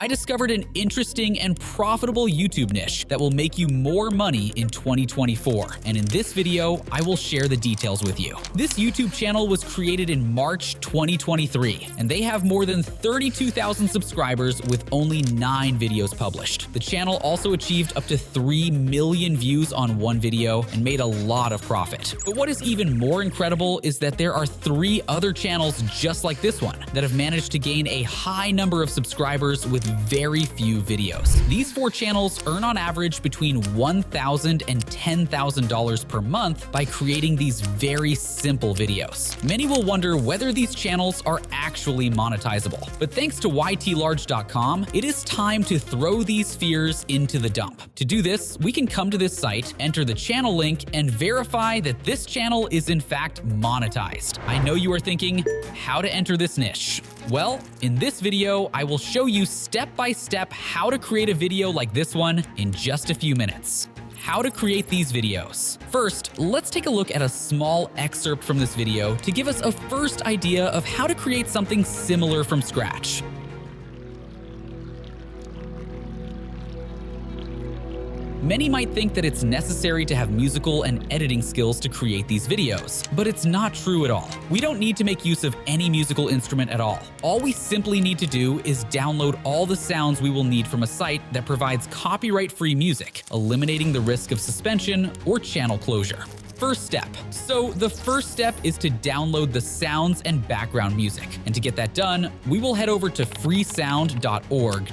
I discovered an interesting and profitable YouTube niche that will make you more money in 2024. And in this video, I will share the details with you. This YouTube channel was created in March 2023, and they have more than 32,000 subscribers with only 9 videos published. The channel also achieved up to 3 million views on one video and made a lot of profit. But what is even more incredible is that there are 3 other channels just like this one that have managed to gain a high number of subscribers with very few videos. These 4 channels earn on average between $1,000 and $10,000 per month by creating these very simple videos. Many will wonder whether these channels are actually monetizable. But thanks to ytlarge.com, it is time to throw these fears into the dump. To do this, we can come to this site, enter the channel link, and verify that this channel is in fact monetized. I know you are thinking, how to enter this niche? Well, in this video, I will show you step-by-step how to create a video like this one in just a few minutes. How to create these videos. First, let's take a look at a small excerpt from this video to give us a first idea of how to create something similar from scratch. Many might think that it's necessary to have musical and editing skills to create these videos, but it's not true at all. We don't need to make use of any musical instrument at all. All we simply need to do is download all the sounds we will need from a site that provides copyright-free music, eliminating the risk of suspension or channel closure. First step. So the first step is to download the sounds and background music. And to get that done, we will head over to freesound.org.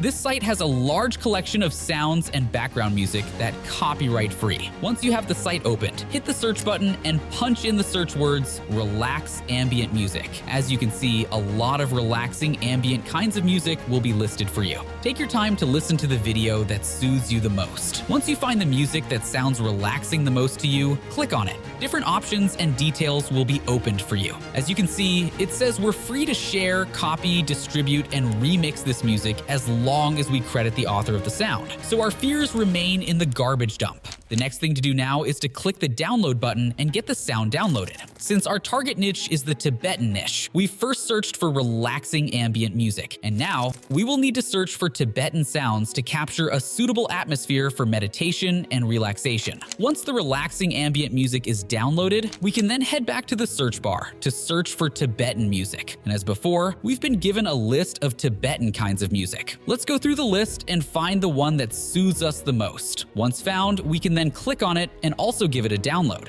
This site has a large collection of sounds and background music that copyright free. Once you have the site opened, hit the search button and punch in the search words relax ambient music. As you can see, a lot of relaxing ambient kinds of music will be listed for you. Take your time to listen to the video that soothes you the most. Once you find the music that sounds relaxing the most to you, click on it. Different options and details will be opened for you. As you can see, it says we're free to share, copy, distribute, and remix this music as long as we credit the author of the sound. So our fears remain in the garbage dump. The next thing to do now is to click the download button and get the sound downloaded. Since our target niche is the Tibetan niche, we first searched for relaxing ambient music, and now we will need to search for Tibetan sounds to capture a suitable atmosphere for meditation and relaxation. Once the relaxing ambient music is downloaded, we can then head back to the search bar to search for Tibetan music. And as before, we've been given a list of Tibetan kinds of music. Let's go through the list and find the one that soothes us the most. Once found, we can then click on it and also give it a download.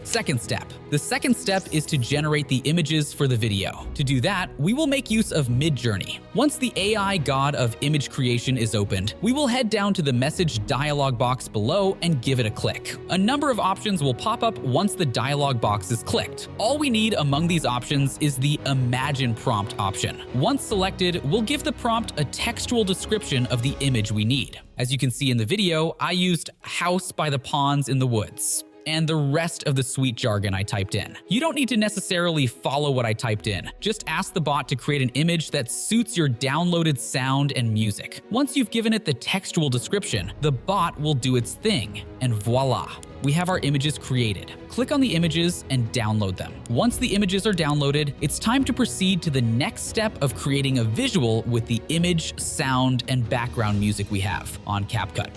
Second step. The second step is to generate the images for the video. To do that, we will make use of Midjourney. Once the AI god of image creation is opened, we will head down to the message dialog box below and give it a click. A number of options will pop up once the dialog box is clicked. All we need among these options is the Imagine prompt option. Once selected, we'll give the prompt a textual description of the image we need. As you can see in the video, I used house by the ponds in the woods and the rest of the sweet jargon I typed in. You don't need to necessarily follow what I typed in. Just ask the bot to create an image that suits your downloaded sound and music. Once you've given it the textual description, the bot will do its thing, and voila, we have our images created. Click on the images and download them. Once the images are downloaded, it's time to proceed to the next step of creating a visual with the image, sound, and background music we have on CapCut.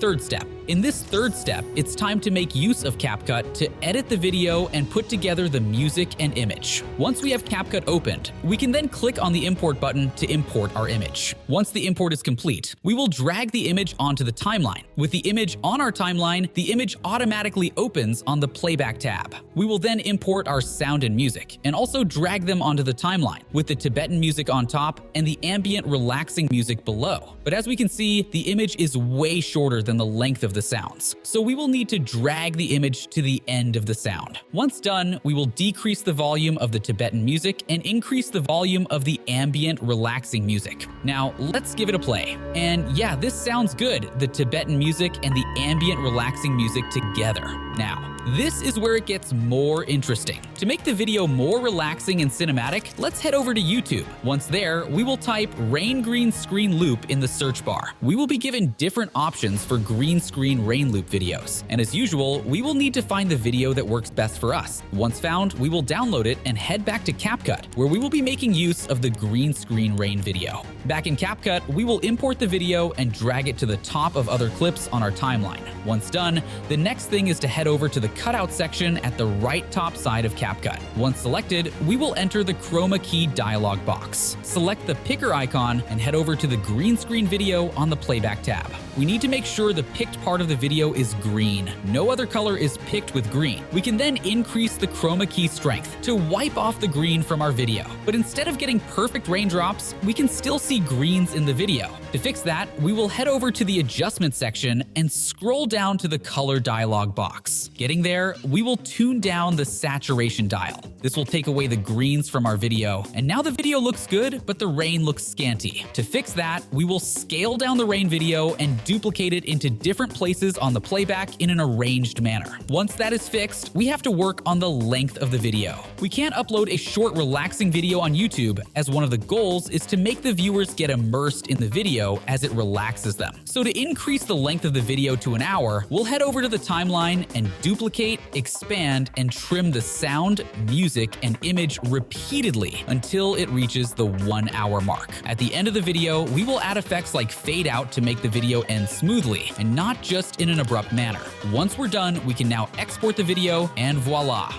Third step. In this third step, it's time to make use of CapCut to edit the video and put together the music and image. Once we have CapCut opened, we can then click on the import button to import our image. Once the import is complete, we will drag the image onto the timeline. With the image on our timeline, the image automatically opens on the playback tab. We will then import our sound and music and also drag them onto the timeline with the Tibetan music on top and the ambient relaxing music below. But as we can see, the image is way shorter than the length of the sounds. So we will need to drag the image to the end of the sound. Once done, we will decrease the volume of the Tibetan music and increase the volume of the ambient relaxing music. Now let's give it a play. And yeah, this sounds good, the Tibetan music and the ambient relaxing music together. Now, this is where it gets more interesting. To make the video more relaxing and cinematic, let's head over to YouTube. Once there, we will type rain green screen loop in the search bar. We will be given different options for green screen rain loop videos. And as usual, we will need to find the video that works best for us. Once found, we will download it and head back to CapCut, where we will be making use of the green screen rain video. Back in CapCut, we will import the video and drag it to the top of other clips on our timeline. Once done, the next thing is to head over to the cutout section at the right top side of CapCut. Once selected, we will enter the chroma key dialog box. Select the picker icon and head over to the green screen video on the playback tab. We need to make sure the picked part of the video is green. No other color is picked with green. We can then increase the chroma key strength to wipe off the green from our video. But instead of getting perfect raindrops, we can still see greens in the video. To fix that, we will head over to the adjustment section and scroll down to the color dialog box. Getting there, we will tune down the saturation dial. This will take away the greens from our video, and now the video looks good, but the rain looks scanty. To fix that, we will scale down the rain video and duplicate it into different places on the playback in an arranged manner. Once that is fixed, we have to work on the length of the video. We can't upload a short, relaxing video on YouTube, as one of the goals is to make the viewers get immersed in the video as it relaxes them. So to increase the length of the video to an hour, we'll head over to the timeline and duplicate, expand, and trim the sound, music, and image repeatedly until it reaches the 1 hour mark. At the end of the video, we will add effects like fade out to make the video end smoothly and not just in an abrupt manner. Once we're done, we can now export the video, and voila!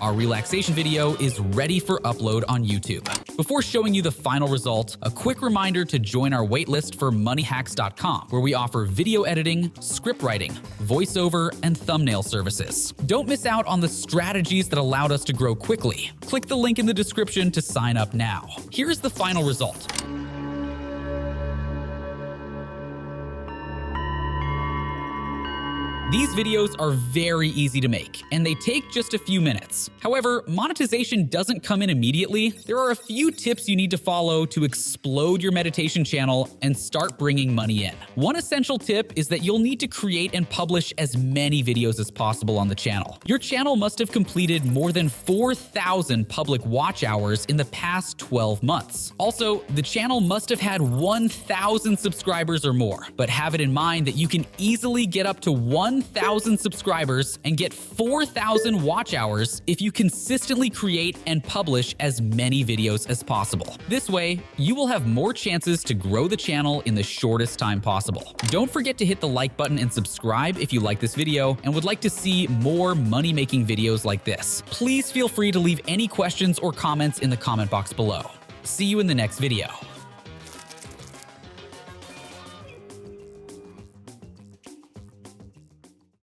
Our relaxation video is ready for upload on YouTube. Before showing you the final result, a quick reminder to join our waitlist for moneyhacks.com, where we offer video editing, script writing, voiceover, and thumbnail services. Don't miss out on the strategies that allowed us to grow quickly. Click the link in the description to sign up now. Here's the final result. These videos are very easy to make, and they take just a few minutes. However, monetization doesn't come in immediately. There are a few tips you need to follow to explode your meditation channel and start bringing money in. One essential tip is that you'll need to create and publish as many videos as possible on the channel. Your channel must have completed more than 4,000 public watch hours in the past 12 months. Also, the channel must have had 1,000 subscribers or more, but have it in mind that you can easily get up to 1,000 subscribers and get 4,000 watch hours if you consistently create and publish as many videos as possible. This way, you will have more chances to grow the channel in the shortest time possible. Don't forget to hit the like button and subscribe if you like this video and would like to see more money-making videos like this. Please feel free to leave any questions or comments in the comment box below. See you in the next video.